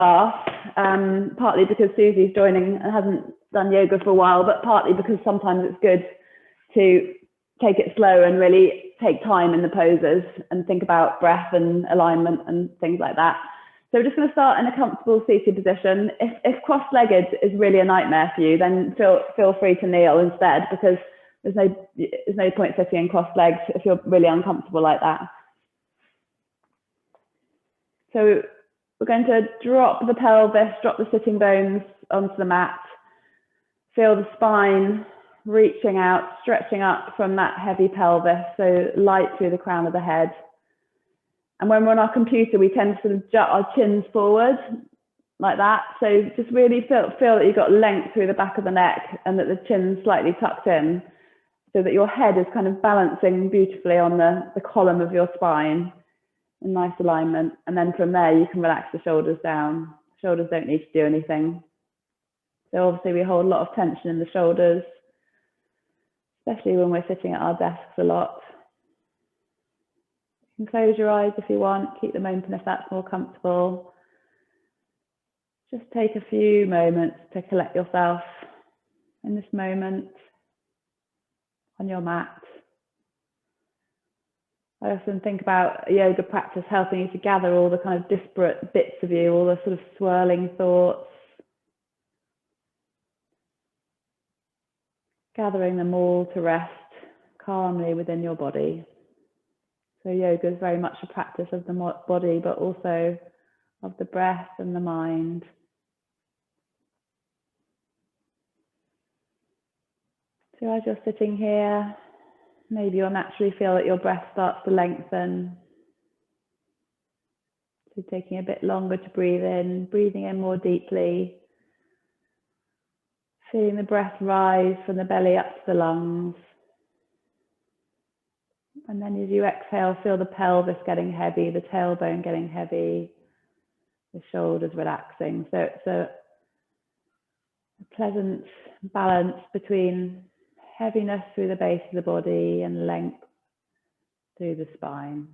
class, partly because Susie's joining and hasn't done yoga for a while, but partly because sometimes it's good to take it slow and really take time in the poses and think about breath and alignment and things like that. So we're just going to start in a comfortable seated position. If cross-legged is really a nightmare for you, then feel free to kneel instead, because there's no point sitting in cross-legged if you're really uncomfortable like that. So we're going to drop the pelvis, drop the sitting bones onto the mat. Feel the spine reaching out, stretching up from that heavy pelvis, so light through the crown of the head. And when we're on our computer, we tend to sort of jut our chins forward like that. So just really feel that you've got length through the back of the neck and that the chin's slightly tucked in, so that your head is kind of balancing beautifully on the column of your spine in nice alignment. And then from there, you can relax the shoulders down. Shoulders don't need to do anything. So obviously we hold a lot of tension in the shoulders, especially when we're sitting at our desks a lot. You can close your eyes if you want, keep them open if that's more comfortable. Just take a few moments to collect yourself in this moment on your mat. I often think about a yoga practice helping you to gather all the kind of disparate bits of you, all the sort of swirling thoughts, gathering them all to rest calmly within your body. So yoga is very much a practice of the body, but also of the breath and the mind. So as you're sitting here, maybe you'll naturally feel that your breath starts to lengthen. So taking a bit longer to breathe in, breathing in more deeply. Feeling the breath rise from the belly up to the lungs. And then as you exhale, feel the pelvis getting heavy, the tailbone getting heavy, the shoulders relaxing. So it's a pleasant balance between heaviness through the base of the body and length through the spine.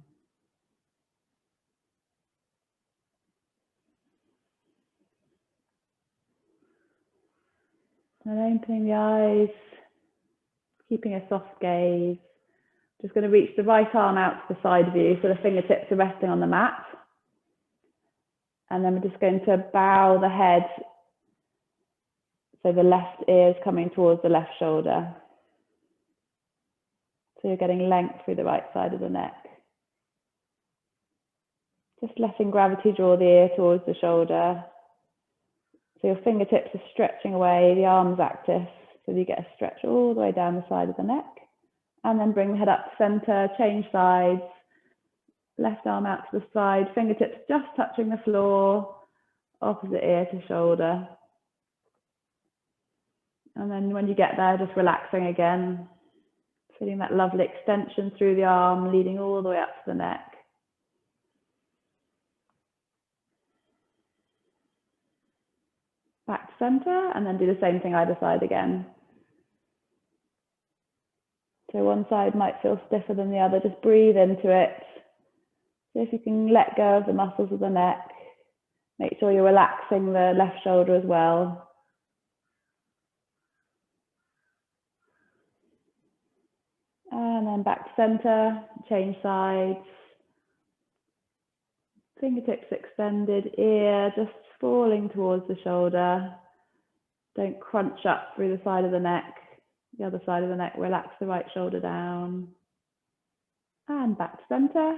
And opening the eyes, keeping a soft gaze. Just going to reach the right arm out to the side of you so the fingertips are resting on the mat. And then we're just going to bow the head so the left ear is coming towards the left shoulder. So you're getting length through the right side of the neck. Just letting gravity draw the ear towards the shoulder. So your fingertips are stretching away, the arms active, so you get a stretch all the way down the side of the neck. And then bring the head up to center, change sides, left arm out to the side, fingertips just touching the floor, opposite ear to shoulder. And then when you get there, just relaxing again, feeling that lovely extension through the arm, leading all the way up to the neck. Back to center, and then do the same thing either side again. So one side might feel stiffer than the other, just breathe into it. So if you can let go of the muscles of the neck, make sure you're relaxing the left shoulder as well. And then back to center, change sides. Fingertips extended, ear just falling towards the shoulder. Don't crunch up through the side of the neck. The other side of the neck, relax the right shoulder down. And back to center,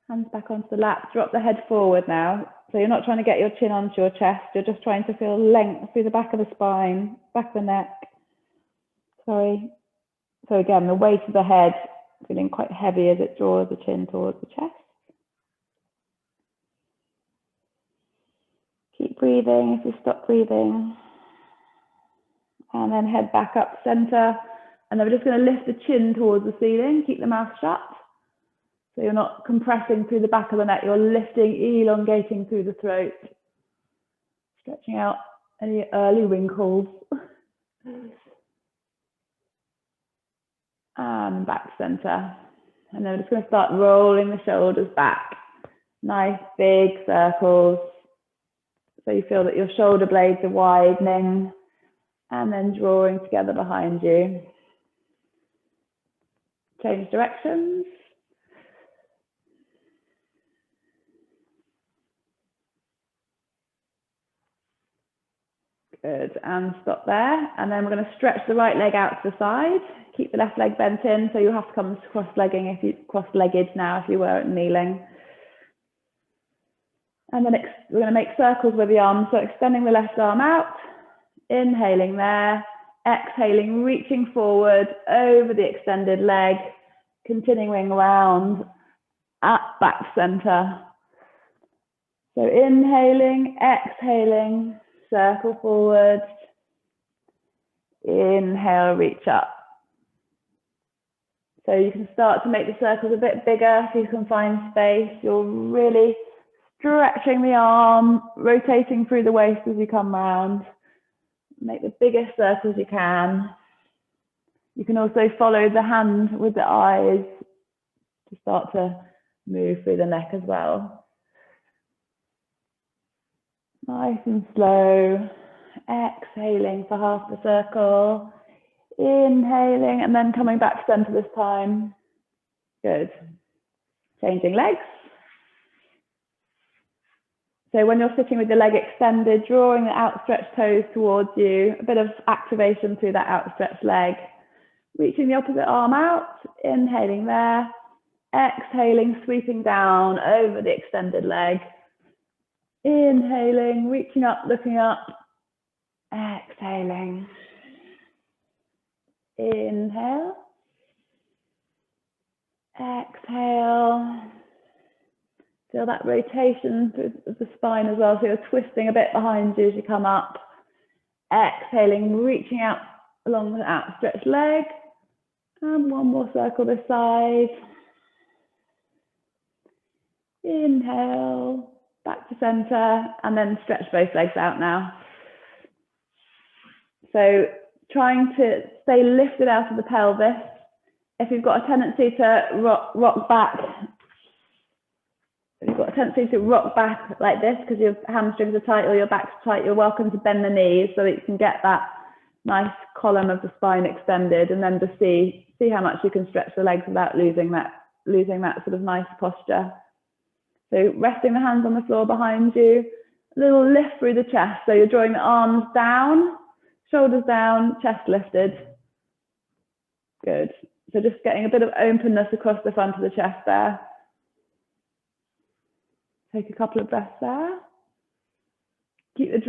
hands back onto the lap, drop the head forward now. So you're not trying to get your chin onto your chest, you're just trying to feel length through the back of the spine, back of the neck. Sorry. So again, the weight of the head feeling quite heavy as it draws the chin towards the chest. Keep breathing if you stop breathing. And then head back up center. And then we're just going to lift the chin towards the ceiling, keep the mouth shut. So you're not compressing through the back of the neck, you're lifting, elongating through the throat. Stretching out any early wrinkles. And back to center. And then we're just going to start rolling the shoulders back. Nice big circles. So you feel that your shoulder blades are widening and then drawing together behind you. Change directions. Good, and stop there. And then we're going to stretch the right leg out to the side. Keep the left leg bent in, so you'll have to come cross-legged now if you were kneeling. And then we're going to make circles with the arms, so extending the left arm out, inhaling there, exhaling, reaching forward over the extended leg, continuing around at back center. So inhaling, exhaling, circle forward, inhale, reach up. So you can start to make the circles a bit bigger if you can find space. You're really stretching the arm, rotating through the waist as you come round. Make the biggest circles you can. You can also follow the hand with the eyes to start to move through the neck as well. Nice and slow. Exhaling for half the circle. Inhaling and then coming back to center this time. Good. Changing legs. So when you're sitting with the leg extended, drawing the outstretched toes towards you, a bit of activation through that outstretched leg. Reaching the opposite arm out, inhaling there, exhaling, sweeping down over the extended leg. Inhaling, reaching up, looking up, exhaling. Inhale, exhale. Feel that rotation of the spine as well, so you're twisting a bit behind you as you come up. Exhaling, reaching out along the outstretched leg. And one more circle this side. Inhale, back to center, and then stretch both legs out now. So trying to stay lifted out of the pelvis. If you've got a tendency to rock back, like this because your hamstrings are tight or your back's tight, you're welcome to bend the knees so that you can get that nice column of the spine extended, and then just see how much you can stretch the legs without losing that sort of nice posture. So resting the hands on the floor behind you, a little lift through the chest. So you're drawing the arms down, shoulders down, chest lifted. Good. So just getting a bit of openness across the front of the chest there. Take a couple of breaths there. Keep the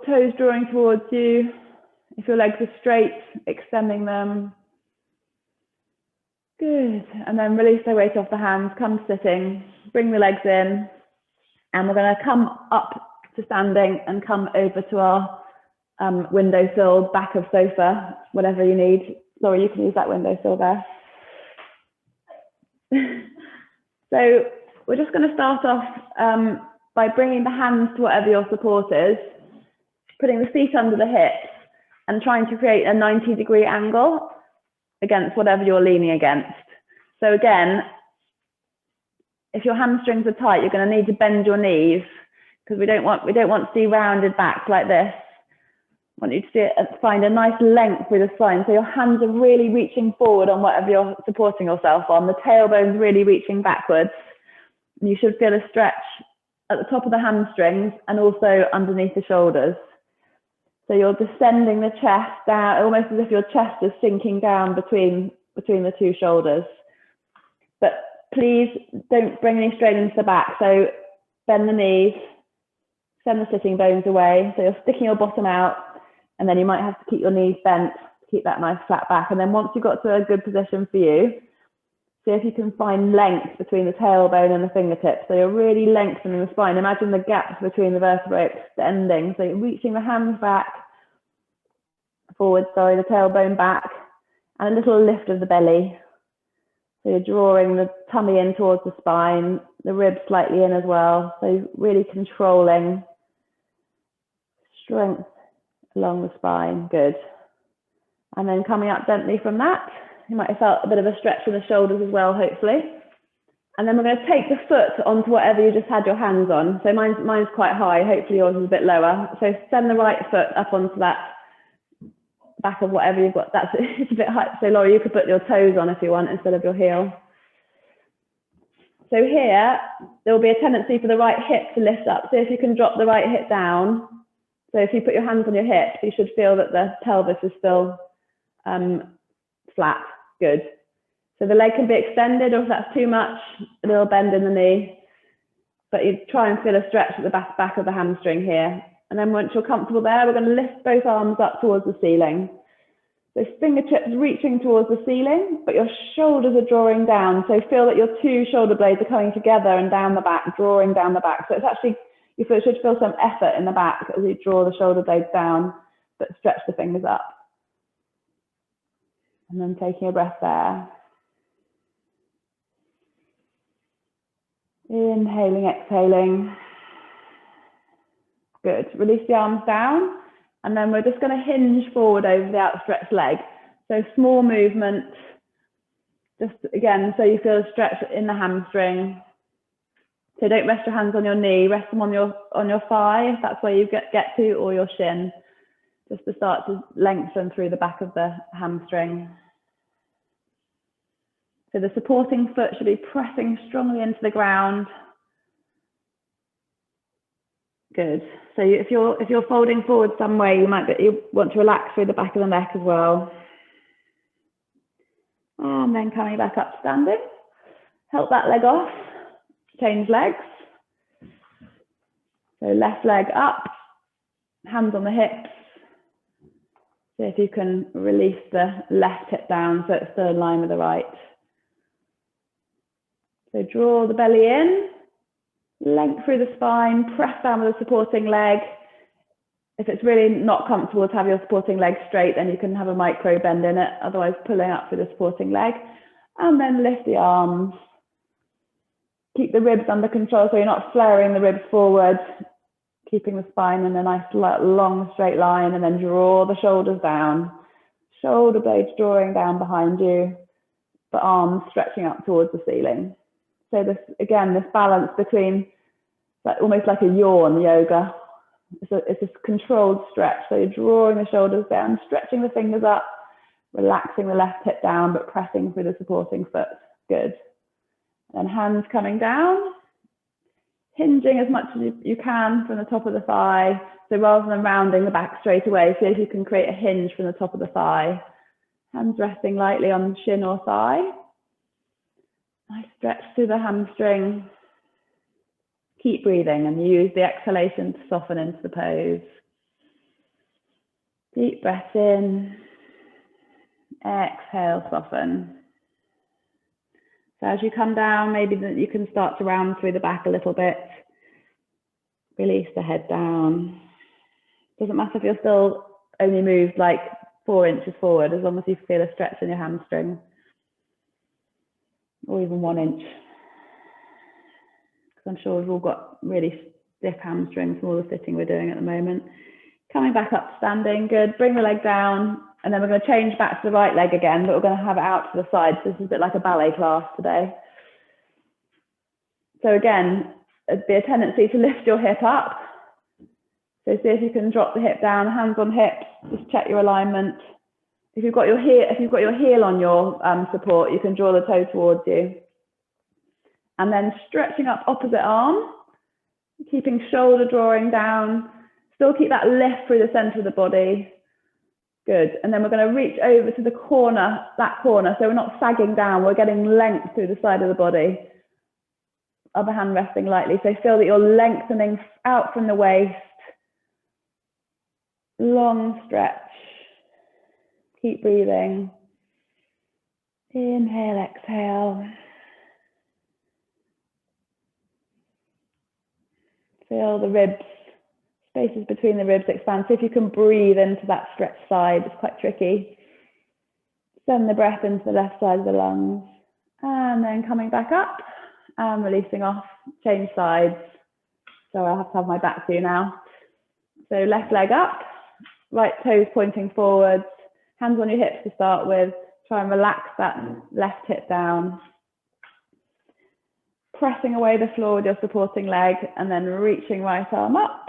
toes drawing towards you. If your legs are straight, extending them. Good. And then release the weight off the hands, come sitting, bring the legs in. And we're going to come up to standing and come over to our windowsill, back of sofa, whatever you need. Sorry, you can use that windowsill there. So we're just going to start off by bringing the hands to whatever your support is, putting the feet under the hips and trying to create a 90-degree angle against whatever you're leaning against. So again, if your hamstrings are tight, you're going to need to bend your knees because we don't want to see rounded backs like this. I want you to find a nice length through the spine. So your hands are really reaching forward on whatever you're supporting yourself on. The tailbone's really reaching backwards. And you should feel a stretch at the top of the hamstrings and also underneath the shoulders. So you're descending the chest down, almost as if your chest is sinking down between the two shoulders. But please don't bring any strain into the back. So bend the knees, send the sitting bones away. So you're sticking your bottom out, and then you might have to keep your knees bent to keep that nice flat back. And then once you've got to a good position for you, see if you can find length between the tailbone and the fingertips. So you're really lengthening the spine. Imagine the gaps between the vertebrae extending. So you're reaching the hands back, forward, the tailbone back, and a little lift of the belly. So you're drawing the tummy in towards the spine, the ribs slightly in as well. So really controlling strength along the spine. Good. And then coming up gently from that, you might have felt a bit of a stretch in the shoulders as well, hopefully. And then we're going to take the foot onto whatever you just had your hands on. So mine's quite high, hopefully yours is a bit lower. So send the right foot up onto that back of whatever you've got. It's a bit high. So Laura, you could put your toes on if you want instead of your heel. So here, there will be a tendency for the right hip to lift up. So if you can drop the right hip down, so if you put your hands on your hips, you should feel that the pelvis is still flat. Good. So the leg can be extended, or if that's too much, a little bend in the knee. But you try and feel a stretch at the back of the hamstring here. And then once you're comfortable there, we're going to lift both arms up towards the ceiling. So fingertips reaching towards the ceiling, but your shoulders are drawing down. So feel that your two shoulder blades are coming together and down the back, drawing down the back. So it's actually, you should feel some effort in the back as you draw the shoulder blades down, but stretch the fingers up. And then taking a breath there. Inhaling, exhaling. Good. Release the arms down. And then we're just going to hinge forward over the outstretched leg. So small movement, just again, so you feel a stretch in the hamstring. So don't rest your hands on your knee, rest them on your thigh, if that's where you get to, or your shin, just to start to lengthen through the back of the hamstring. So the supporting foot should be pressing strongly into the ground. Good. So if you're folding forward some way, you want to relax through the back of the neck as well. And then coming back up standing. Help that leg off. Change legs. So left leg up, hands on the hips. See if you can release the left hip down so it's still in line with the right. So draw the belly in. Length through the spine, press down with the supporting leg. If it's really not comfortable to have your supporting leg straight, then you can have a micro bend in it, otherwise pulling up through the supporting leg. And then lift the arms. Keep the ribs under control so you're not flaring the ribs forward, keeping the spine in a nice long straight line, and then draw the shoulders down. Shoulder blades drawing down behind you, but arms stretching up towards the ceiling. So this, again, this balance between almost like a yawn yoga. It's a controlled stretch. So you're drawing the shoulders down, stretching the fingers up, relaxing the left hip down, but pressing through the supporting foot. Good. And hands coming down, hinging as much as you can from the top of the thigh. So rather than rounding the back straight away, see if you can create a hinge from the top of the thigh. Hands resting lightly on shin or thigh. Nice stretch through the hamstring. Keep breathing and use the exhalation to soften into the pose. Deep breath in. Exhale, soften. So as you come down, maybe you can start to round through the back a little bit. Release the head down. Doesn't matter if you're still only moved like 4 inches forward, as long as you feel a stretch in your hamstring. Or even 1 inch. Because I'm sure we've all got really stiff hamstrings from all the sitting we're doing at the moment. Coming back up standing, good. Bring the leg down, and then we're going to change back to the right leg again, but we're going to have it out to the side. So this is a bit like a ballet class today. So again, there'd be a tendency to lift your hip up. So see if you can drop the hip down, hands on hips, just check your alignment. If you've got your heel on your support, you can draw the toe towards you. And then stretching up opposite arm, keeping shoulder drawing down. Still keep that lift through the center of the body. Good. And then we're going to reach over to the corner, that corner. So we're not sagging down, we're getting length through the side of the body. Other hand resting lightly. So feel that you're lengthening out from the waist. Long stretch. Keep breathing. Inhale, exhale. Feel the ribs, spaces between the ribs expand. See if you can breathe into that stretched side. It's quite tricky. Send the breath into the left side of the lungs. And then coming back up and releasing off. Change sides. So I'll have to have my back to you now. So left leg up, right toes pointing forwards. Hands on your hips to start with. Try and relax that left hip down. pressing away the floor with your supporting leg and then reaching right arm up,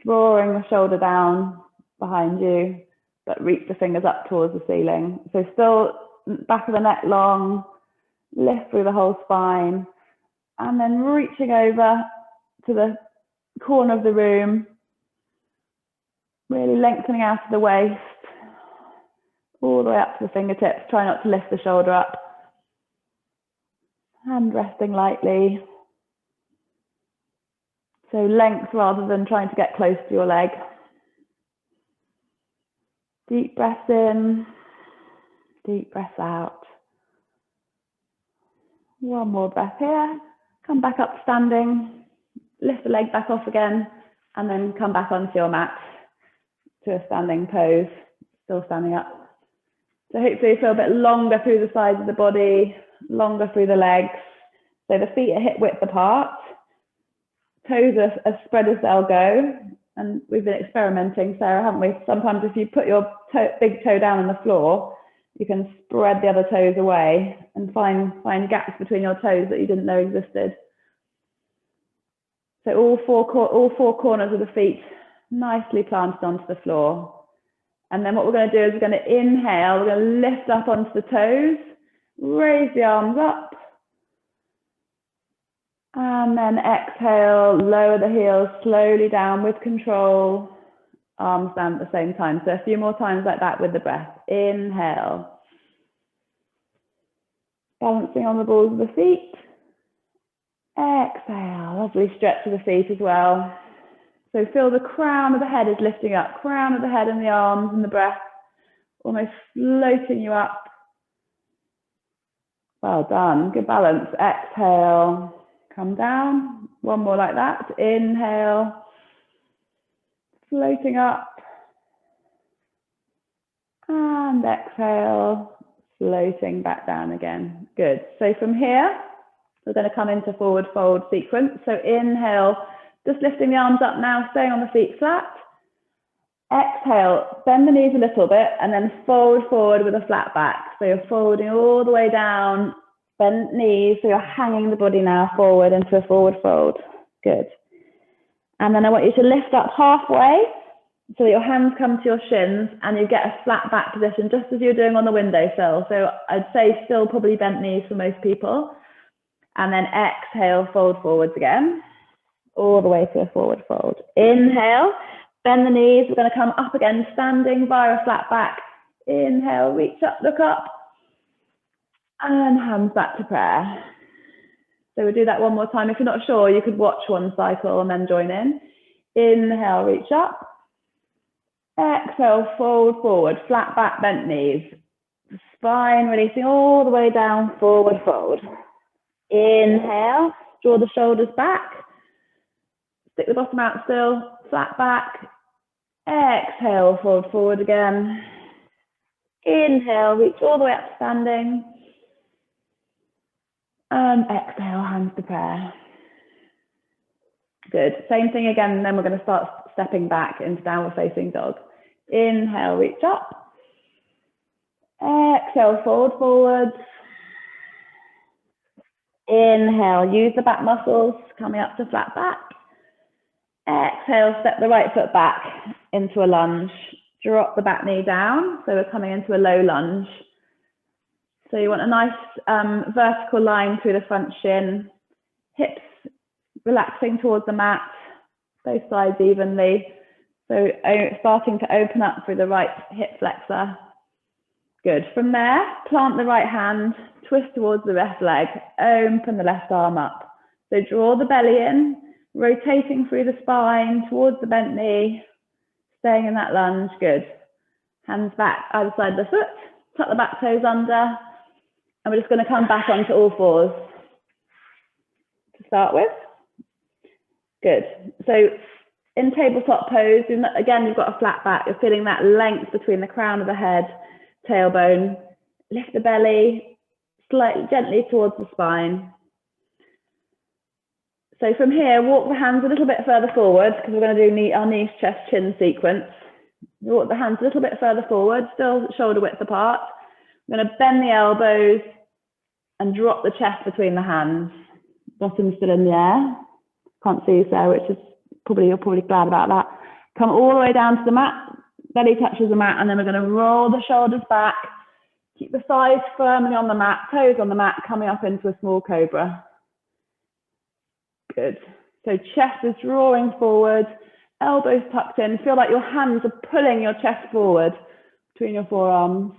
drawing the shoulder down behind you, but reach the fingers up towards the ceiling. So still back of the neck long, lift through the whole spine, and then reaching over to the corner of the room, really lengthening out of the waist, all the way up to the fingertips. Try not to lift the shoulder up. Hand resting lightly. So length rather than trying to get close to your leg. Deep breath in, deep breath out. One more breath here. Come back up standing. Lift the leg back off again, and then come back onto your mat to a standing pose, still standing up. So hopefully you feel a bit longer through the sides of the body, longer through the legs. So the feet are hip width apart, toes are as spread as they'll go. And we've been experimenting, Sarah, haven't we? Sometimes if you put your big toe down on the floor, you can spread the other toes away and find gaps between your toes that you didn't know existed. So all four corners of the feet nicely planted onto the floor. And then what we're going to do is we're going to inhale, we're going to lift up onto the toes, raise the arms up. And then exhale, lower the heels slowly down with control, arms down at the same time. So a few more times like that with the breath. Inhale. Balancing on the balls of the feet. Exhale, lovely stretch of the feet as well. So feel the crown of the head is lifting up, crown of the head and the arms and the breath, almost floating you up. Well done, good balance. Exhale, come down, one more like that. Inhale, floating up. And exhale, floating back down again. Good. So from here, we're going to come into forward fold sequence. So inhale, just lifting the arms up now, staying on the feet flat. Exhale, bend the knees a little bit and then fold forward with a flat back. So you're folding all the way down, bent knees, so you're hanging the body now forward into a forward fold. Good. And then I want you to lift up halfway so that your hands come to your shins and you get a flat back position, just as you're doing on the windowsill. So I'd say still probably bent knees for most people. And then exhale, fold forwards again, all the way to a forward fold. Inhale, bend the knees. We're going to come up again, standing via a flat back. Inhale, reach up, look up. And hands back to prayer. So we'll do that one more time. If you're not sure, you could watch one cycle and then join in. Inhale, reach up. Exhale, fold forward, flat back, bent knees. Spine releasing all the way down, forward fold. Inhale, draw the shoulders back. Stick the bottom out still, flat back. Exhale, fold forward again. Inhale, reach all the way up standing. And exhale, hands to prayer. Good. Same thing again, and then we're going to start stepping back into downward facing dog. Inhale, reach up. Exhale, fold forwards. Inhale, use the back muscles, coming up to flat back. Exhale, step the right foot back into a lunge. Drop the back knee down, so we're coming into a low lunge. So you want a nice vertical line through the front shin, hips relaxing towards the mat, both sides evenly. So starting to open up through the right hip flexor. Good. From there, plant the right hand, twist towards the left leg, open the left arm up. So draw the belly in, rotating through the spine towards the bent knee, staying in that lunge. Good. Hands back either side of the foot, tuck the back toes under, and we're just going to come back onto all fours to start with. Good. So in tabletop pose, again, you've got a flat back. You're feeling that length between the crown of the head, tailbone. Lift the belly slightly, gently towards the spine. So from here, walk the hands a little bit further forward because we're going to do our knees, chest, chin sequence. Walk the hands a little bit further forward, still shoulder width apart. I'm going to bend the elbows and drop the chest between the hands. bottom still in the air. Can't see you there, which is you're probably glad about that. Come all the way down to the mat, belly touches the mat, and then we're going to roll the shoulders back. Keep the thighs firmly on the mat, toes on the mat, coming up into a small cobra. Good. So chest is drawing forward, elbows tucked in. Feel like your hands are pulling your chest forward between your forearms.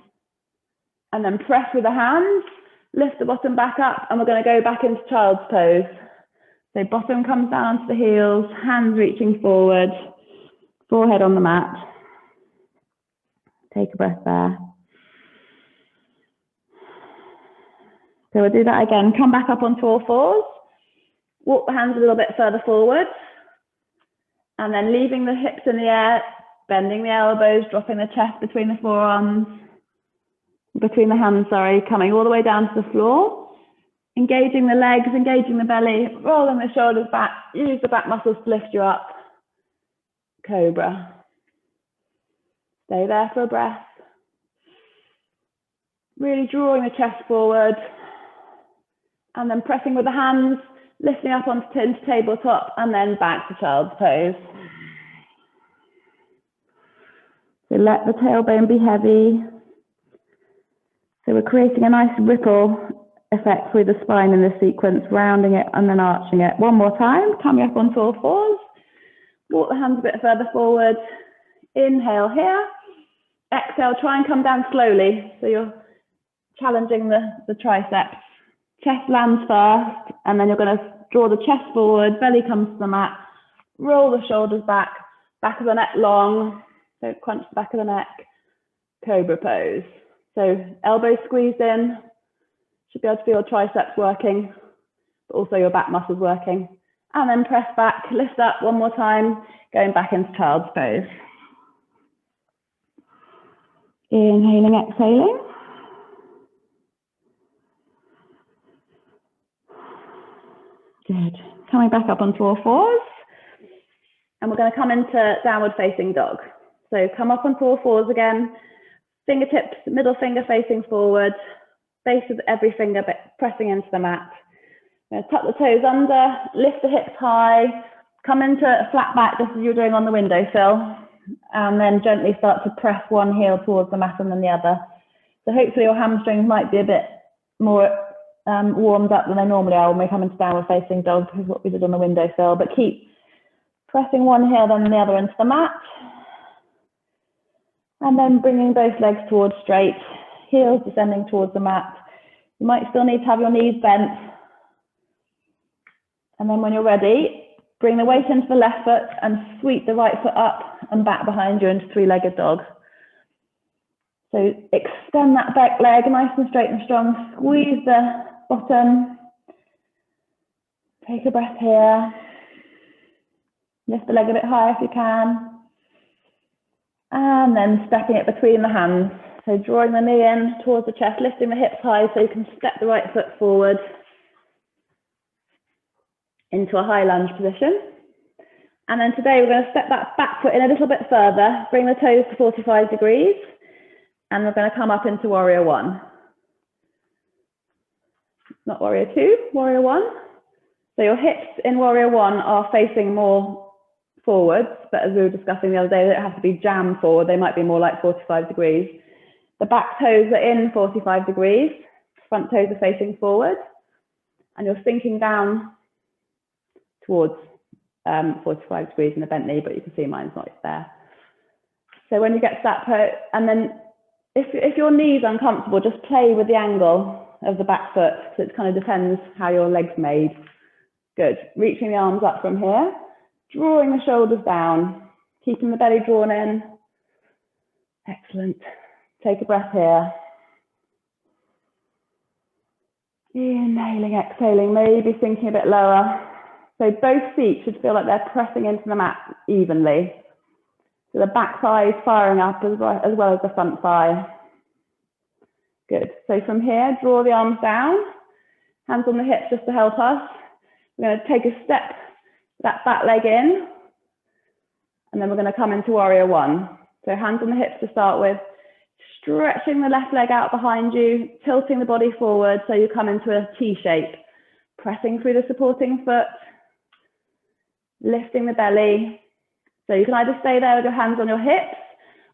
And then press with the hands, lift the bottom back up, and we're going to go back into child's pose. So bottom comes down to the heels, hands reaching forward, forehead on the mat. Take a breath there. So we'll do that again. Come back up onto all fours. Walk the hands a little bit further forward. And then leaving the hips in the air, bending the elbows, dropping the chest between the forearms, between the hands, sorry, coming all the way down to the floor. Engaging the legs, engaging the belly, rolling the shoulders back, use the back muscles to lift you up. Cobra. Stay there for a breath. Really drawing the chest forward. And then pressing with the hands, lifting up onto tabletop, and then back to child's pose. So let the tailbone be heavy. So we're creating a nice ripple effect through the spine in this sequence, rounding it and then arching it. One more time, coming up onto all fours. Walk the hands a bit further forward. Inhale here. Exhale, try and come down slowly. So you're challenging the triceps. Chest lands first, and then you're going to draw the chest forward, belly comes to the mat, roll the shoulders back, back of the neck long, so crunch the back of the neck, cobra pose. So elbows squeezed in, should be able to feel your triceps working, but also your back muscles working. And then press back, lift up one more time, going back into child's pose. Inhaling, exhaling. Good. Coming back up onto all fours. And we're going to come into downward facing dog. So come up onto all fours again. Fingertips, middle finger facing forward. Base of every finger pressing into the mat. Tuck the toes under, lift the hips high, come into a flat back just as you're doing on the windowsill, and then gently start to press one heel towards the mat and then the other. So hopefully your hamstrings might be a bit more warmed up than they normally are when we come into downward facing dog, because what we did on the windowsill, but keep pressing one heel then the other into the mat, and then bringing both legs towards straight, heels descending towards the mat. You might still need to have your knees bent. And then when you're ready, bring the weight into the left foot and sweep the right foot up and back behind you into three-legged dog. So extend that back leg nice and straight and strong. Squeeze the bottom. Take a breath here. Lift the leg a bit higher if you can. And then stepping it between the hands. So drawing the knee in towards the chest, lifting the hips high so you can step the right foot forward into a high lunge position. And then today we're going to step that back foot in a little bit further, bring the toes to 45 degrees, and we're going to come up into warrior one. Not warrior two, warrior one. So your hips in warrior one are facing more forwards, but as we were discussing the other day, they don't have to be jammed forward, they might be more like 45 degrees. The back toes are in 45 degrees, front toes are facing forward, and you're sinking down towards 45 degrees in the bent knee, but you can see mine's not there. So when you get to that pose, and then if your knee's uncomfortable, just play with the angle of the back foot, because it kind of depends how your leg's made. Good. Reaching the arms up from here, drawing the shoulders down, keeping the belly drawn in. Excellent. Take a breath here. Inhaling, exhaling, maybe sinking a bit lower. So both feet should feel like they're pressing into the mat evenly. So the back thigh is firing up as well as the front thigh. Good. So from here, draw the arms down, hands on the hips just to help us. We're going to take a step, that back leg in, and then we're going to come into warrior one. So hands on the hips to start with, stretching the left leg out behind you, tilting the body forward so you come into a T shape. pressing through the supporting foot, lifting the belly. So you can either stay there with your hands on your hips,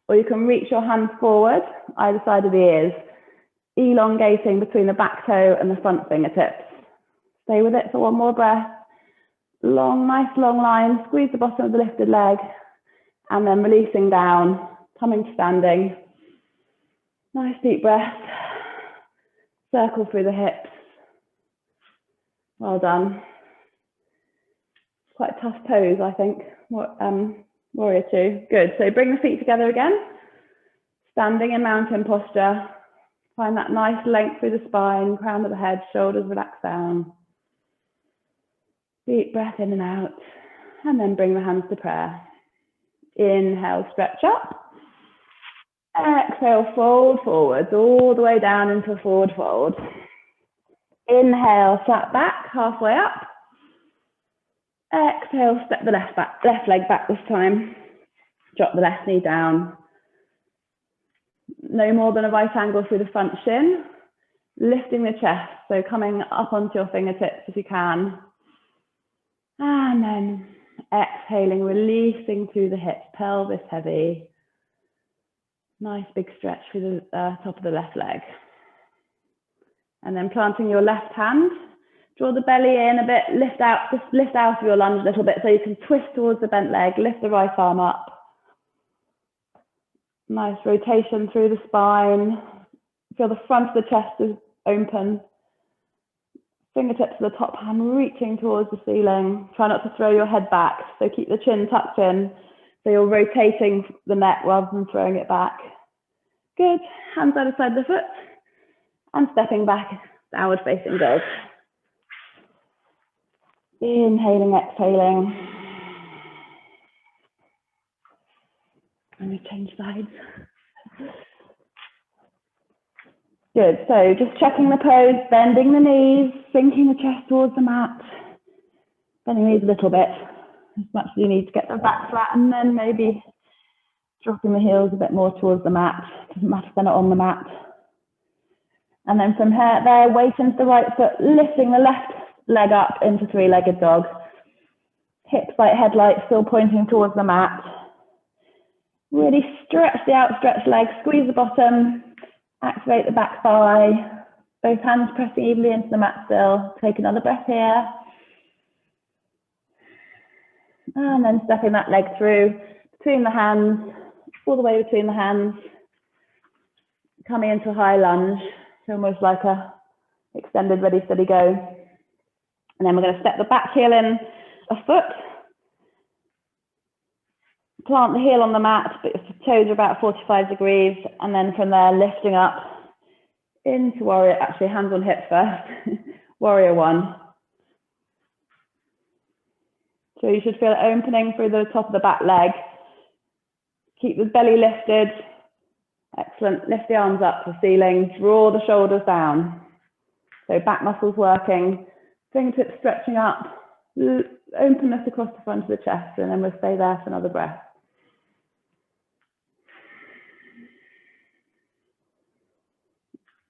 or you can reach your hands forward, either side of the ears, elongating between the back toe and the front fingertips. Stay with it for one more breath. Long, nice long line, squeeze the bottom of the lifted leg, and then releasing down, coming to standing. Nice deep breath. Circle through the hips. Well done. Quite a tough pose, I think. Warrior two. Good. So bring the feet together again. Standing in mountain posture. Find that nice length through the spine, crown of the head, shoulders relax down. Deep breath in and out. And then bring the hands to prayer. Inhale, stretch up. Exhale, fold forwards, all the way down into a forward fold. Inhale, flat back, halfway up. Exhale, step the left leg back this time. Drop the left knee down. No more than a right angle through the front shin. Lifting the chest, so coming up onto your fingertips if you can. And then exhaling, releasing through the hips, pelvis heavy. Nice big stretch through the top of the left leg. And then planting your left hand. Draw the belly in a bit, lift out, just lift out of your lunge a little bit so you can twist towards the bent leg, lift the right arm up. Nice rotation through the spine. Feel the front of the chest is open. Fingertips of the top hand reaching towards the ceiling. Try not to throw your head back, so keep the chin tucked in. So you're rotating the neck rather than throwing it back. Good, hands either side of the foot. And stepping back, downward facing dog. Inhaling, exhaling. And we change sides. Good, so just checking the pose, bending the knees, sinking the chest towards the mat. Bending the knees a little bit, as much as you need to get the back flat, and then maybe dropping the heels a bit more towards the mat. Doesn't matter if they're not on the mat. And then from here, there, weight into the right foot, lifting the left leg up into three-legged dog. Hips like headlights, still pointing towards the mat. Really stretch the outstretched leg, squeeze the bottom, activate the back thigh. Both hands pressing evenly into the mat still. Take another breath here. And then stepping that leg through, between the hands, all the way between the hands. Coming into a high lunge, almost like a extended ready, steady, go. And then we're going to step the back heel in a foot. Plant the heel on the mat, but your toes are about 45 degrees. And then from there, lifting up into warrior, actually hands on hips first, warrior one. So you should feel it opening through the top of the back leg. Keep the belly lifted. Excellent. Lift the arms up to the ceiling. Draw the shoulders down. So back muscles working. Fingertips stretching up. Openness across the front of the chest. And then we'll stay there for another breath.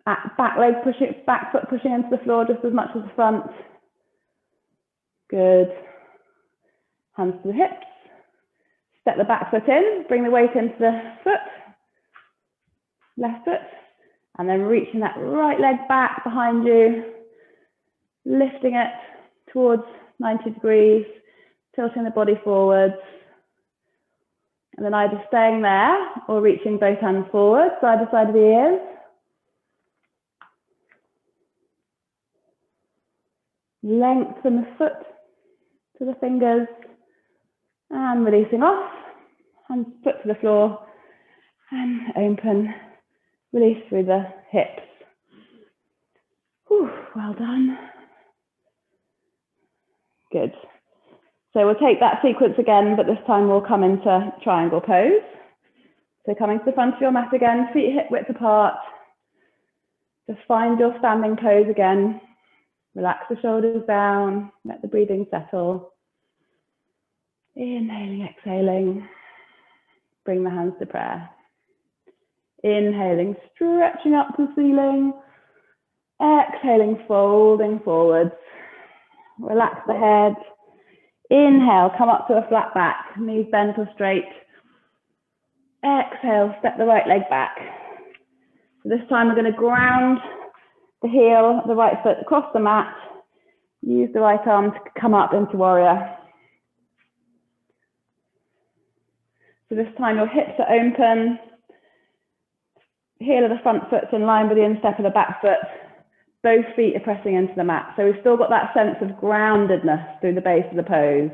Back leg pushing, back foot pushing into the floor just as much as the front. Good. Hands to the hips. Step the back foot in. Bring the weight into the foot. Left foot. And then reaching that right leg back behind you. Lifting it towards 90 degrees. Tilting the body forwards. And then either staying there or reaching both hands forward, either side of the ears. Length from the foot to the fingers. And releasing off. Hands foot to the floor. And open. Release through the hips. Whew, well done. Good. So we'll take that sequence again, but this time we'll come into triangle pose. So coming to the front of your mat again, feet hip width apart. Just find your standing pose again. Relax the shoulders down, let the breathing settle. Inhaling, exhaling. Bring the hands to prayer. Inhaling, stretching up to the ceiling. Exhaling, folding forwards. Relax the head. Inhale, come up to a flat back, knees bent or straight. Exhale, step the right leg back. So this time we're going to ground the heel, the right foot across the mat. Use the right arm to come up into warrior. So this time your hips are open. Heel of the front foot's in line with the instep of the back foot. Both feet are pressing into the mat. So we've still got that sense of groundedness through the base of the pose.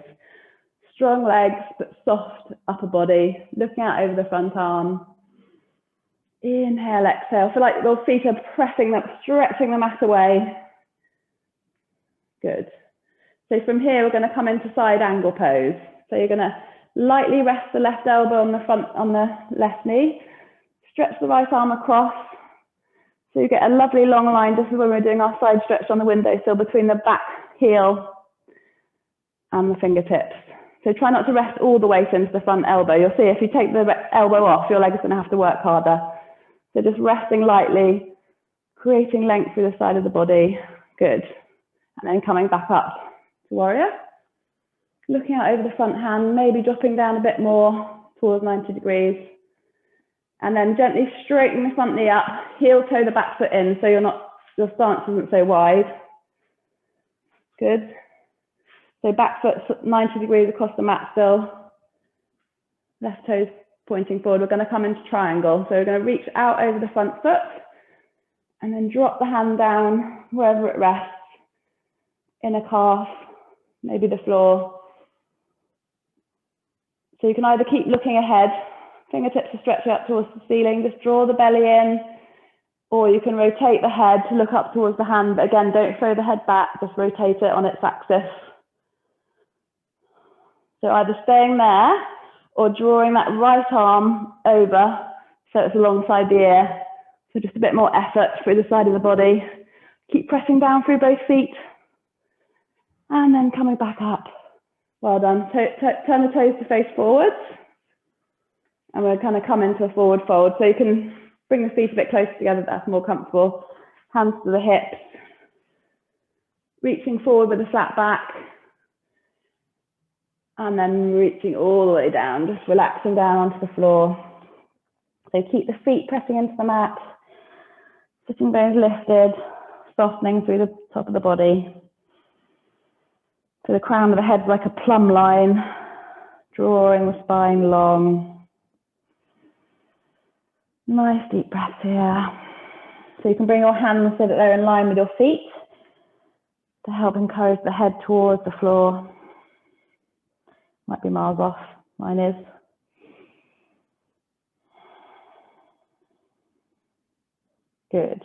Strong legs, but soft upper body, looking out over the front arm. Inhale, exhale. Feel like your feet are pressing them, stretching the mat away. Good. So from here, we're going to come into side angle pose. So you're going to lightly rest the left elbow on the front, on the left knee. Stretch the right arm across. So you get a lovely long line, just as when we're doing our side stretch on the windowsill, between the back heel and the fingertips. So try not to rest all the weight into the front elbow. You'll see if you take the elbow off, your leg is going to have to work harder. So just resting lightly, creating length through the side of the body. Good. And then coming back up to warrior. Looking out over the front hand, maybe dropping down a bit more towards 90 degrees. And then gently straighten the front knee up, heel toe the back foot in so your stance isn't so wide. Good. So back foot 90 degrees across the mat still. Left toes pointing forward. We're going to come into triangle. So we're going to reach out over the front foot and then drop the hand down wherever it rests. Inner calf, maybe the floor. So you can either keep looking ahead, fingertips are stretching up towards the ceiling, just draw the belly in, or you can rotate the head to look up towards the hand, but again, don't throw the head back, just rotate it on its axis. So either staying there or drawing that right arm over so it's alongside the ear. So just a bit more effort through the side of the body. Keep pressing down through both feet. And then coming back up. Well done. Turn the toes to face forwards. And we're going to come into a forward fold. So you can bring the feet a bit closer together, that's more comfortable. Hands to the hips. Reaching forward with a flat back. And then reaching all the way down, just relaxing down onto the floor. So keep the feet pressing into the mat. Sitting bones lifted, softening through the top of the body. So the crown of the head is like a plumb line, drawing the spine long. Nice deep breath here. So you can bring your hands so that they're in line with your feet to help encourage the head towards the floor. Might be miles off, mine is. Good.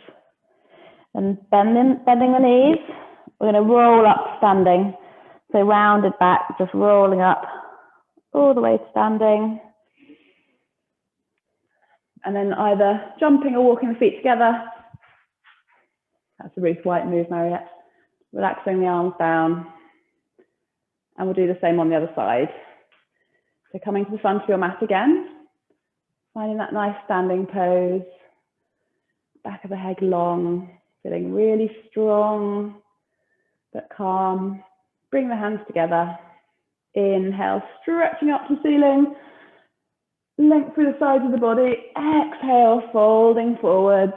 And bending the knees, we're going to roll up standing. So rounded back, just rolling up all the way to standing. And then either jumping or walking the feet together. That's a Ruth White move, Mariette. Relaxing the arms down. And we'll do the same on the other side. So coming to the front of your mat again. Finding that nice standing pose. Back of the head long. Feeling really strong, but calm. Bring the hands together. Inhale, stretching up to the ceiling. Length through the sides of the body. Exhale, folding forwards.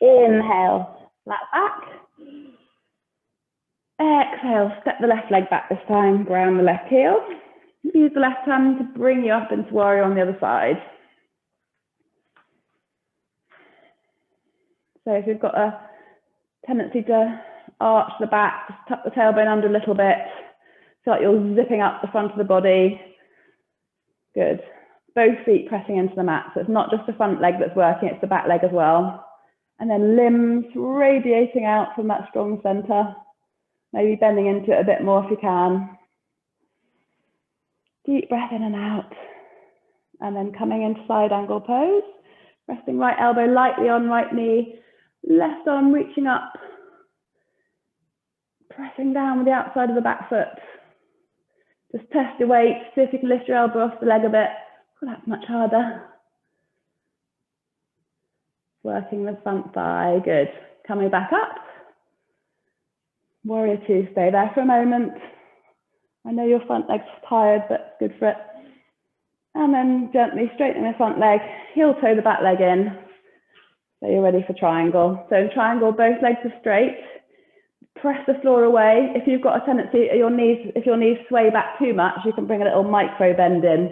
Inhale, flat back. Exhale, step the left leg back this time. Ground the left heel. Use the left hand to bring you up into warrior on the other side. So if you've got a tendency to arch the back, just tuck the tailbone under a little bit. Feel like you're zipping up the front of the body. Good. Both feet pressing into the mat. So it's not just the front leg that's working, it's the back leg as well. And then limbs radiating out from that strong center. Maybe bending into it a bit more if you can. Deep breath in and out. And then coming into side angle pose. Resting right elbow lightly on right knee. Left arm reaching up. Pressing down with the outside of the back foot. Just test your weight. See if you can lift your elbow off the leg a bit. Well, that's much harder. Working the front thigh. Good. Coming back up. Warrior two, stay there for a moment. I know your front leg's tired, but it's good for it. And then gently straighten the front leg, heel toe the back leg in. So you're ready for triangle. So in triangle, both legs are straight. Press the floor away. If you've got a tendency, if your knees sway back too much, you can bring a little micro bend in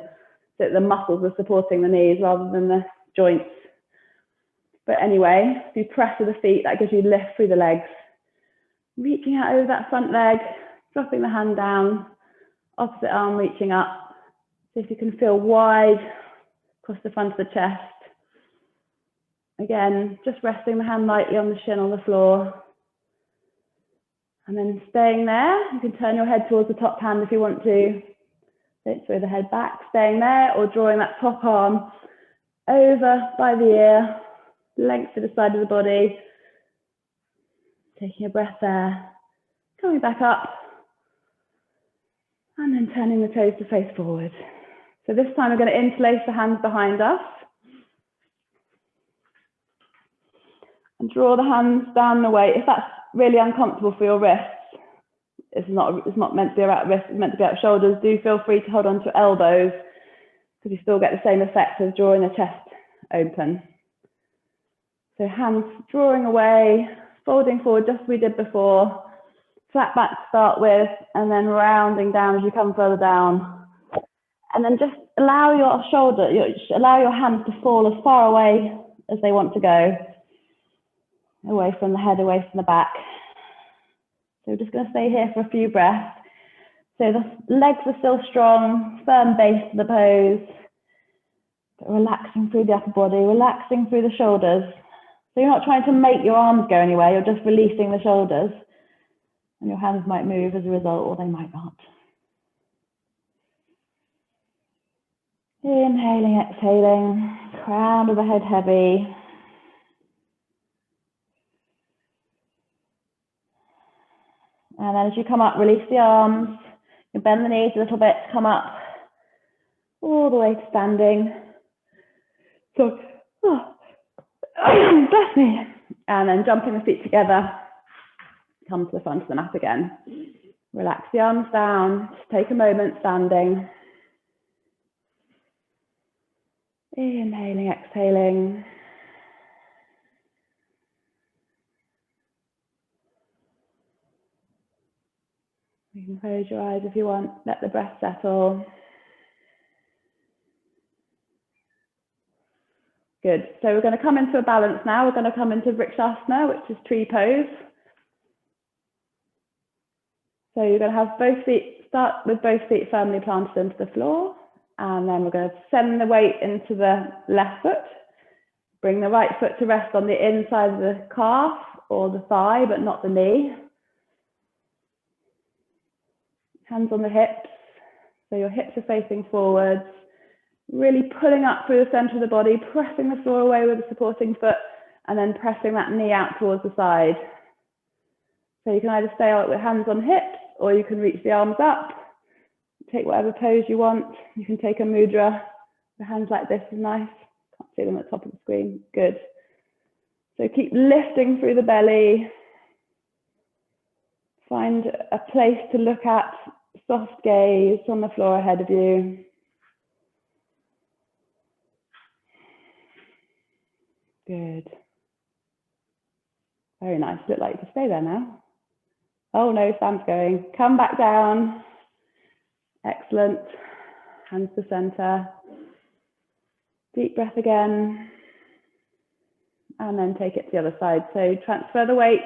so that the muscles are supporting the knees rather than the joints. But anyway, if you press with the feet, that gives you lift through the legs. Reaching out over that front leg, dropping the hand down, opposite arm reaching up. See if you can feel wide across the front of the chest. Again, just resting the hand lightly on the shin on the floor. And then staying there, you can turn your head towards the top hand if you want to. Don't throw the head back, staying there, or drawing that top arm over by the ear, length to the side of the body. Taking a breath there, coming back up, and then turning the toes to face forward. So this time we're going to interlace the hands behind us. And draw the hands down the way. If that's really uncomfortable for your wrists, it's not meant to be about wrists, it's meant to be about shoulders. Do feel free to hold on to elbows because you still get the same effect of drawing the chest open. So hands drawing away, folding forward just as we did before. Flat back to start with, and then rounding down as you come further down. And then just allow your hands to fall as far away as they want to go. Away from the head, away from the back. So we're just going to stay here for a few breaths. So the legs are still strong, firm base to the pose, but relaxing through the upper body, relaxing through the shoulders. So you're not trying to make your arms go anywhere, you're just releasing the shoulders. And your hands might move as a result, or they might not. Inhaling, exhaling, crown of the head heavy. And then as you come up, release the arms. You bend the knees a little bit to come up all the way to standing. So, bless me. And then jumping the feet together, come to the front of the mat again. Relax the arms down. Just take a moment standing. Inhaling, exhaling. You can close your eyes if you want, let the breath settle. Good, so we're going to come into a balance now. We're going to come into Vrikshasana, which is tree pose. So you're going to have both feet, start with both feet firmly planted into the floor. And then we're going to send the weight into the left foot. Bring the right foot to rest on the inside of the calf or the thigh, but not the knee. Hands on the hips, so your hips are facing forwards, really pulling up through the center of the body, pressing the floor away with the supporting foot, and then pressing that knee out towards the side. So you can either stay out with hands on hips, or you can reach the arms up, take whatever pose you want. You can take a mudra, the hands like this is nice, can't see them at the top of the screen, good. So keep lifting through the belly, find a place to look at, soft gaze on the floor ahead of you. Good. Very nice. Look like you can stay there now. Oh no, Sam's going. Come back down. Excellent. Hands to center. Deep breath again. And then take it to the other side. So transfer the weight,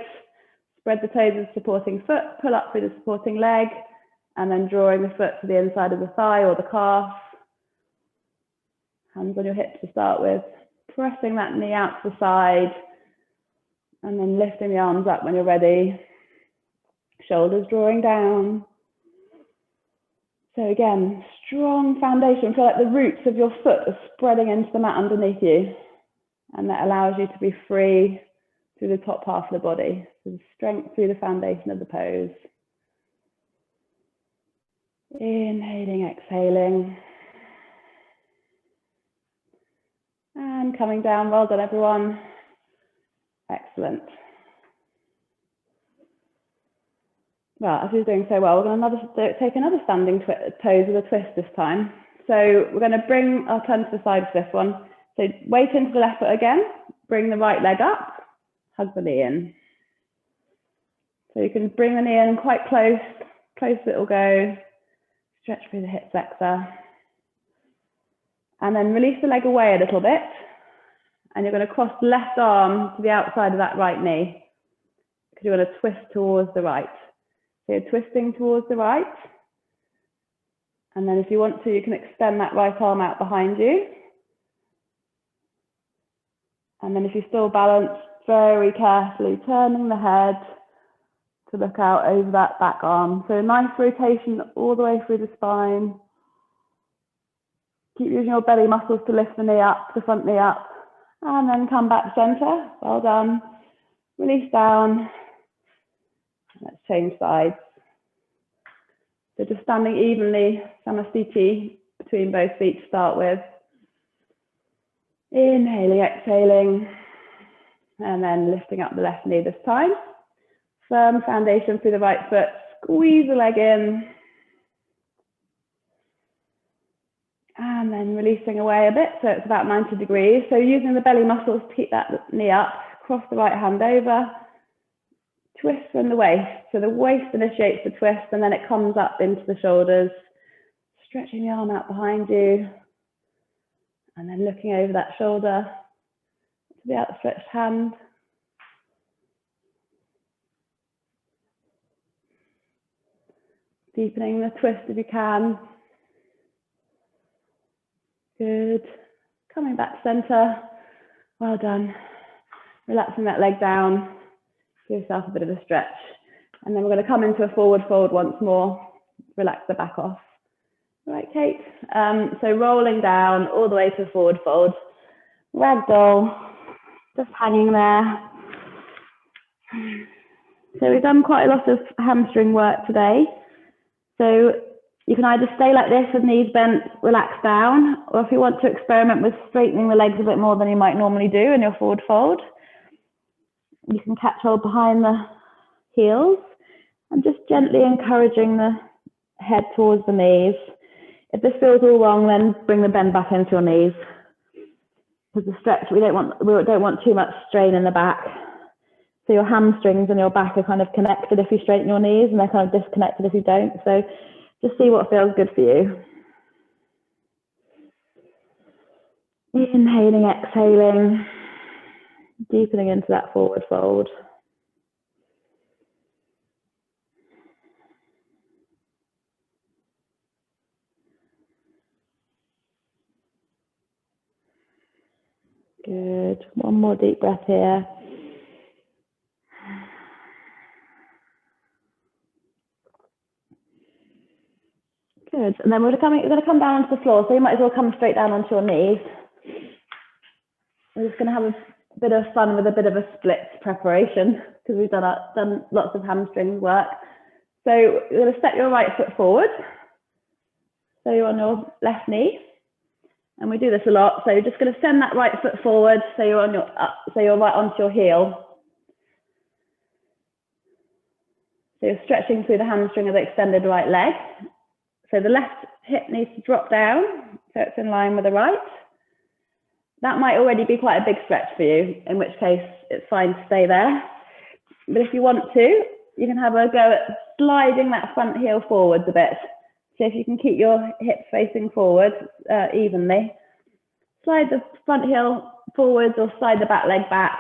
spread the toes of the supporting foot, pull up through the supporting leg, and then drawing the foot to the inside of the thigh or the calf. Hands on your hips to start with, pressing that knee out to the side, and then lifting the arms up when you're ready. Shoulders drawing down. So again, strong foundation. Feel like the roots of your foot are spreading into the mat underneath you, and that allows you to be free through the top half of the body. So the strength through the foundation of the pose. Inhaling, exhaling. And coming down. Well done, everyone. Excellent. Well, as you're doing so well, we're going to take another standing toes with a twist this time. So we're going to bring our turn to the side for this one. So weight into the left foot again, bring the right leg up, hug the knee in. So you can bring the knee in quite close it will go, stretch through the hip flexor. And then release the leg away a little bit. And you're going to cross the left arm to the outside of that right knee, because you're going to twist towards the right. So you're twisting towards the right. And then if you want to, you can extend that right arm out behind you. And then if you still balance, very carefully turning the head to look out over that back arm. So a nice rotation all the way through the spine. Keep using your belly muscles to lift the knee up, the front knee up. And then come back center. Well done. Release down. Let's change sides. So just standing evenly, Samasthiti, between both feet to start with. Inhaling, exhaling, and then lifting up the left knee this time. Firm foundation through the right foot. Squeeze the leg in. And then releasing away a bit, so it's about 90 degrees. So using the belly muscles to keep that knee up, cross the right hand over. Twist from the waist. So the waist initiates the twist and then it comes up into the shoulders. Stretching the arm out behind you. And then looking over that shoulder to the outstretched hand. Deepening the twist if you can. Good. Coming back to center. Well done. Relaxing that leg down. Give yourself a bit of a stretch. And then we're going to come into a forward fold once more. Relax the back off. All right, Kate. So rolling down all the way to a forward fold. Ragdoll. Just hanging there. So we've done quite a lot of hamstring work today. So you can either stay like this with knees bent, relax down, or if you want to experiment with straightening the legs a bit more than you might normally do in your forward fold, you can catch hold behind the heels and just gently encouraging the head towards the knees. If this feels all wrong, then bring the bend back into your knees. Because the stretch, we don't want too much strain in the back. So your hamstrings and your back are kind of connected if you straighten your knees, and they're kind of disconnected if you don't. So just see what feels good for you. Inhaling, exhaling, deepening into that forward fold. Good. One more deep breath here. Good. And then we're going to come down onto the floor, so you might as well come straight down onto your knees. We're just going to have a bit of fun with a bit of a split preparation because we've done lots of hamstring work. So you're going to step your right foot forward. So you're on your left knee. And we do this a lot. So you're just going to send that right foot forward so you're on you're right onto your heel. So you're stretching through the hamstring of the extended right leg. So the left hip needs to drop down so it's in line with the right. That might already be quite a big stretch for you, in which case it's fine to stay there. But if you want to, you can have a go at sliding that front heel forwards a bit. So if you can keep your hips facing forward evenly, slide the front heel forwards or slide the back leg back.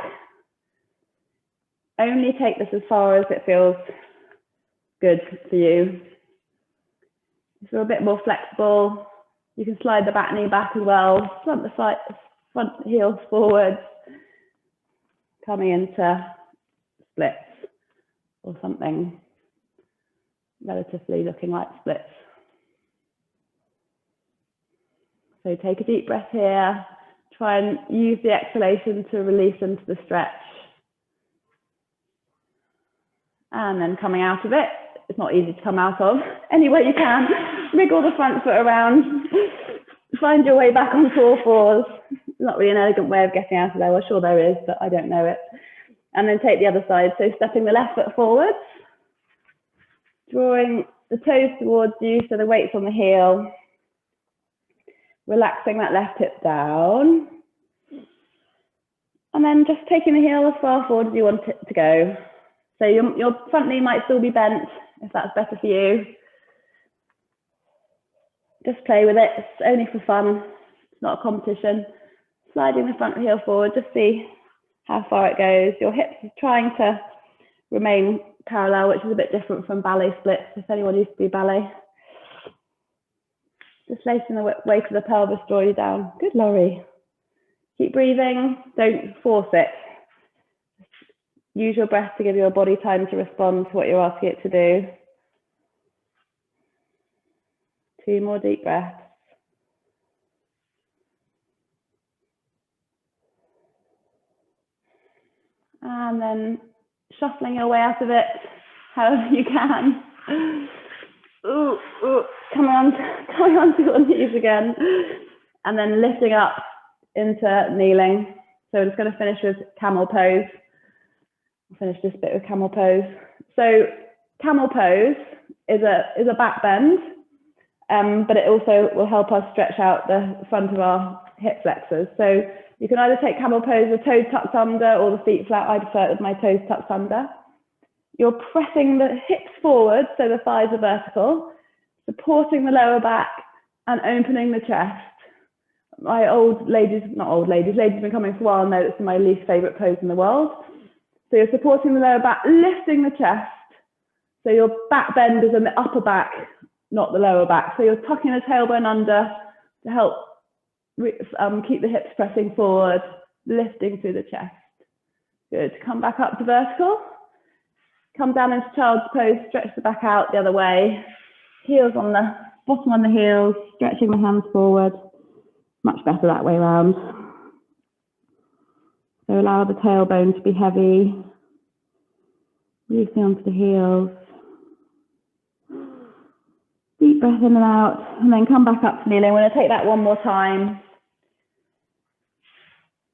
Only take this as far as it feels good for you. If you're a bit more flexible, you can slide the back knee back as well, front heels forwards, coming into splits or something relatively looking like splits. So take a deep breath here, try and use the exhalation to release into the stretch. And then coming out of it, it's not easy to come out of. Any way you can, wriggle the front foot around, find your way back on all fours. Not really an elegant way of getting out of there. Well, sure there is, but I don't know it. And then take the other side. So stepping the left foot forwards. Drawing the toes towards you, so the weight's on the heel. Relaxing that left hip down. And then just taking the heel as far forward as you want it to go. So your front knee might still be bent, if that's better for you. Just play with it, it's only for fun. It's not a competition. Sliding the front heel forward, just see how far it goes. Your hips are trying to remain parallel, which is a bit different from ballet splits, if anyone used to be ballet. Just letting the weight of the pelvis draw you down. Good, Laurie. Keep breathing, don't force it. Use your breath to give your body time to respond to what you're asking it to do. 2 more deep breaths. And then shuffling your way out of it, however you can. Ooh, ooh. Coming onto your knees again. And then lifting up into kneeling. So we're just going to finish with camel pose. I'll finish this bit with camel pose. So camel pose is a back bend, but it also will help us stretch out the front of our hip flexors. So you can either take camel pose with toes tucked under or the feet flat. I prefer it with my toes tucked under. You're pressing the hips forward so the thighs are vertical, supporting the lower back and opening the chest. My ladies have been coming for a while, know it's my least favorite pose in the world. So you're supporting the lower back, lifting the chest. So your back bend is in the upper back, not the lower back. So you're tucking the tailbone under to help keep the hips pressing forward, lifting through the chest. Good. Come back up to vertical. Come down into child's pose, stretch the back out the other way. Heels on the bottom on the heels, stretching the hands forward. Much better that way around. So allow the tailbone to be heavy. Releasing onto the heels. Deep breath in and out, and then come back up to kneeling. We're going to take that one more time.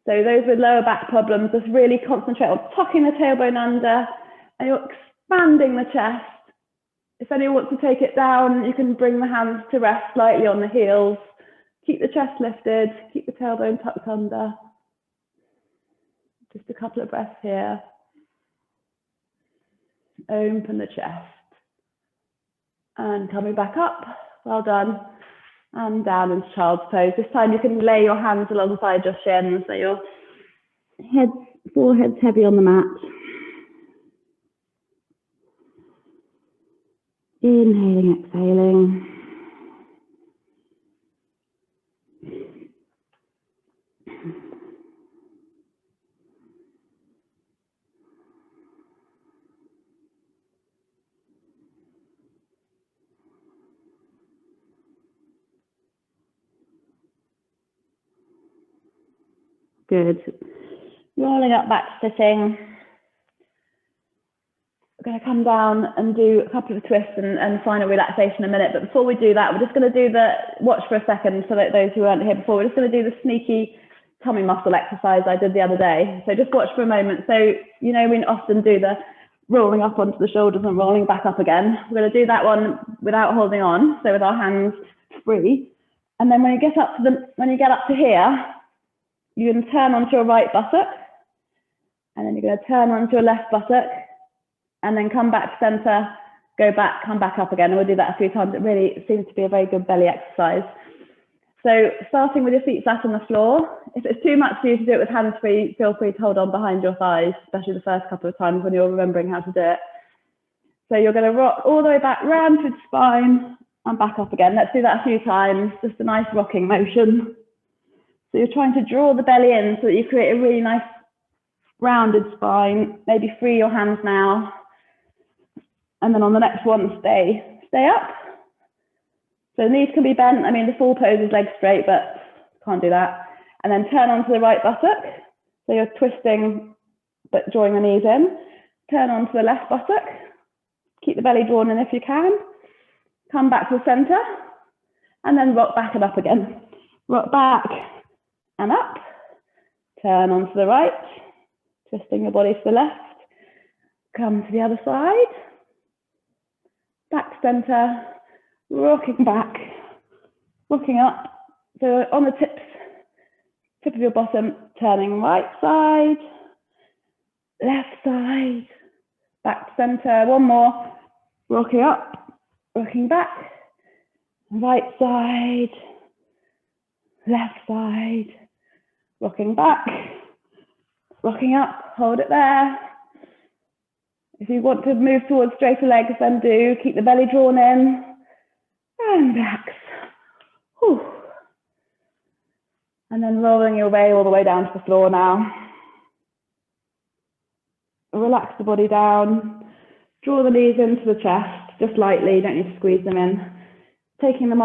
So those with lower back problems, just really concentrate on tucking the tailbone under, and you're expanding the chest. If anyone wants to take it down, you can bring the hands to rest slightly on the heels. Keep the chest lifted, keep the tailbone tucked under. Just a couple of breaths here. Open the chest. And coming back up, well done. And down into child's pose. This time you can lay your hands alongside your shins so your forehead's heavy on the mat. Inhaling, exhaling. Good. Rolling up back to sitting. We're going to come down and do a couple of twists and final relaxation in a minute. But before we do that, we're just going to do watch for a second so that those who weren't here before, we're just going to do the sneaky tummy muscle exercise I did the other day. So just watch for a moment. So, you know, we often do the rolling up onto the shoulders and rolling back up again. We're going to do that one without holding on. So with our hands free. And then when you get up to here, you're going to turn onto your right buttock, and then you're going to turn onto your left buttock, and then come back to center, go back, come back up again. And we'll do that a few times. It really seems to be a very good belly exercise. So starting with your feet flat on the floor. If it's too much for you to do it with hands free, feel free to hold on behind your thighs, especially the first couple of times when you're remembering how to do it. So you're going to rock all the way back round through the spine and back up again. Let's do that a few times, just a nice rocking motion. So you're trying to draw the belly in so that you create a really nice rounded spine. Maybe free your hands now. And then on the next one, stay up. So the knees can be bent. I mean, the full pose is legs straight, but can't do that. And then turn onto the right buttock. So you're twisting, but drawing the knees in. Turn onto the left buttock. Keep the belly drawn in if you can. Come back to the center. And then rock back and up again. Rock back and up, turn onto the right, twisting your body to the left, come to the other side, back to center, rocking back, rocking up. So on the tip of your bottom, turning right side, left side, back to center. One more, rocking up, rocking back, right side, left side, rocking back, rocking up, hold it there. If you want to move towards straighter legs, then do. Keep the belly drawn in and relax. Whew. And then rolling your way all the way down to the floor now. Relax the body down. Draw the knees into the chest, just lightly, you don't need to squeeze them in. Taking the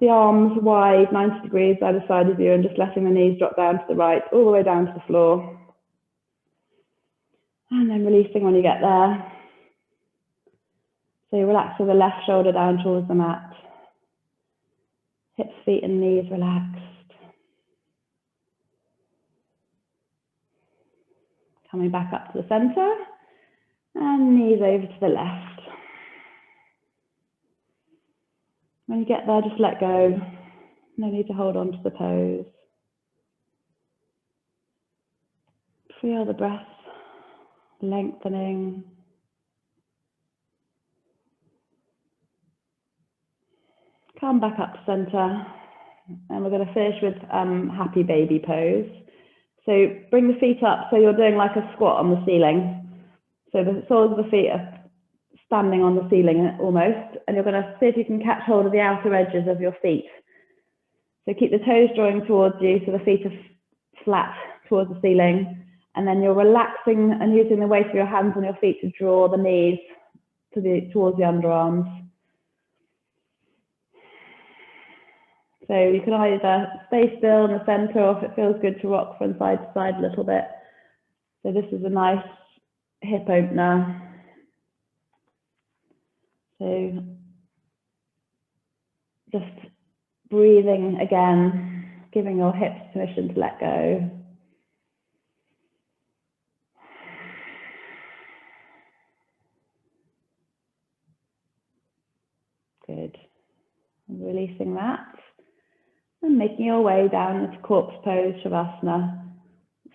arms wide, 90 degrees either side of you, and just letting the knees drop down to the right, all the way down to the floor. And then releasing when you get there. So you relax with the left shoulder down towards the mat. Hips, feet and knees relaxed. Coming back up to the center and knees over to the left. When you get there, just let go. No need to hold on to the pose. Feel the breath lengthening. Come back up to center, and we're going to finish with happy baby pose. So bring the feet up so you're doing like a squat on the ceiling. So the soles of the feet are standing on the ceiling almost, and you're going to see if you can catch hold of the outer edges of your feet. So keep the toes drawing towards you so the feet are flat towards the ceiling, and then you're relaxing and using the weight of your hands on your feet to draw the knees towards the underarms. So you can either stay still in the center, or if it feels good to rock from side to side a little bit. So this is a nice hip opener. So just breathing again, giving your hips permission to let go. Good. And releasing that. And making your way down into corpse pose, Shavasana.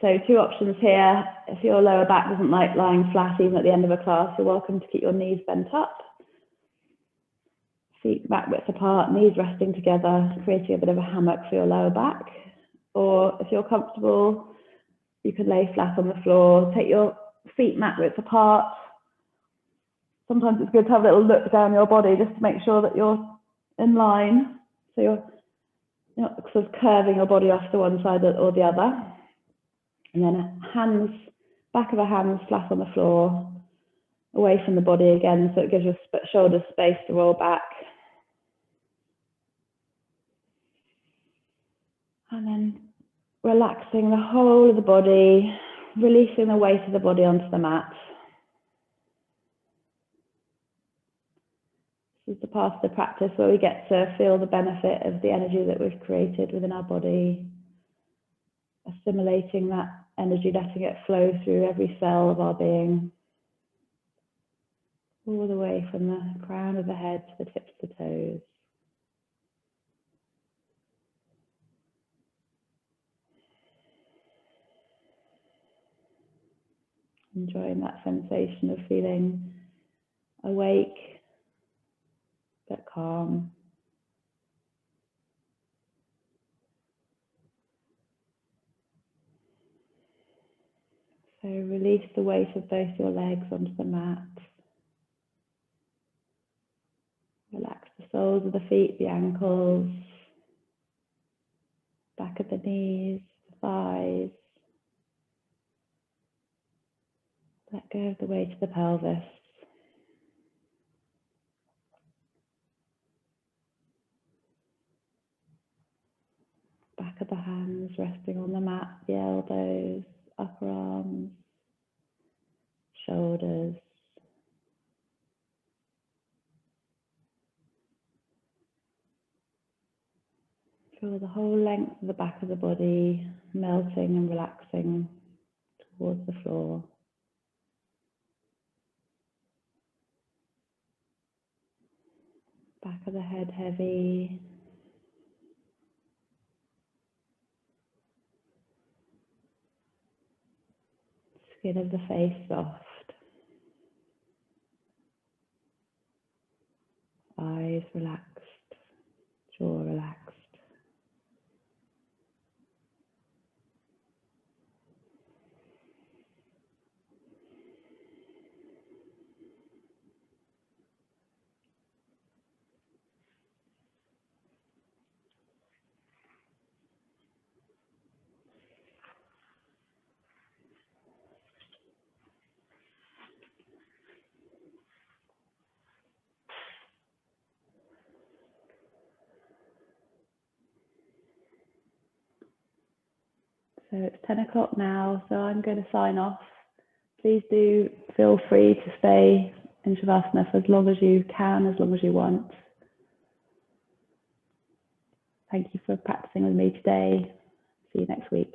So two options here. If your lower back doesn't like lying flat even at the end of a class, you're welcome to keep your knees bent up. Feet back width apart, knees resting together, creating a bit of a hammock for your lower back. Or if you're comfortable, you can lay flat on the floor. Take your feet mat width apart. Sometimes it's good to have a little look down your body just to make sure that you're in line. So you're not sort of curving your body off to one side or the other. And then hands, back of the hands flat on the floor, away from the body again, so it gives your shoulders space to roll back. And then relaxing the whole of the body, releasing the weight of the body onto the mat. This is the part of the practice where we get to feel the benefit of the energy that we've created within our body, assimilating that energy, letting it flow through every cell of our being, all the way from the crown of the head to the tips of the toes. Enjoying that sensation of feeling awake but calm. So release the weight of both your legs onto the mat. Relax the soles of the feet, the ankles, back of the knees, the thighs. Let go of the weight of the pelvis. Back of the hands resting on the mat, the elbows, upper arms, shoulders. Feel the whole length of the back of the body melting and relaxing towards the floor. Back of the head heavy. Skin of the face soft. Eyes relaxed. Jaw relaxed. So it's 10 o'clock now, so I'm going to sign off. Please do feel free to stay in Shavasana for as long as you can, as long as you want. Thank you for practicing with me today. See you next week.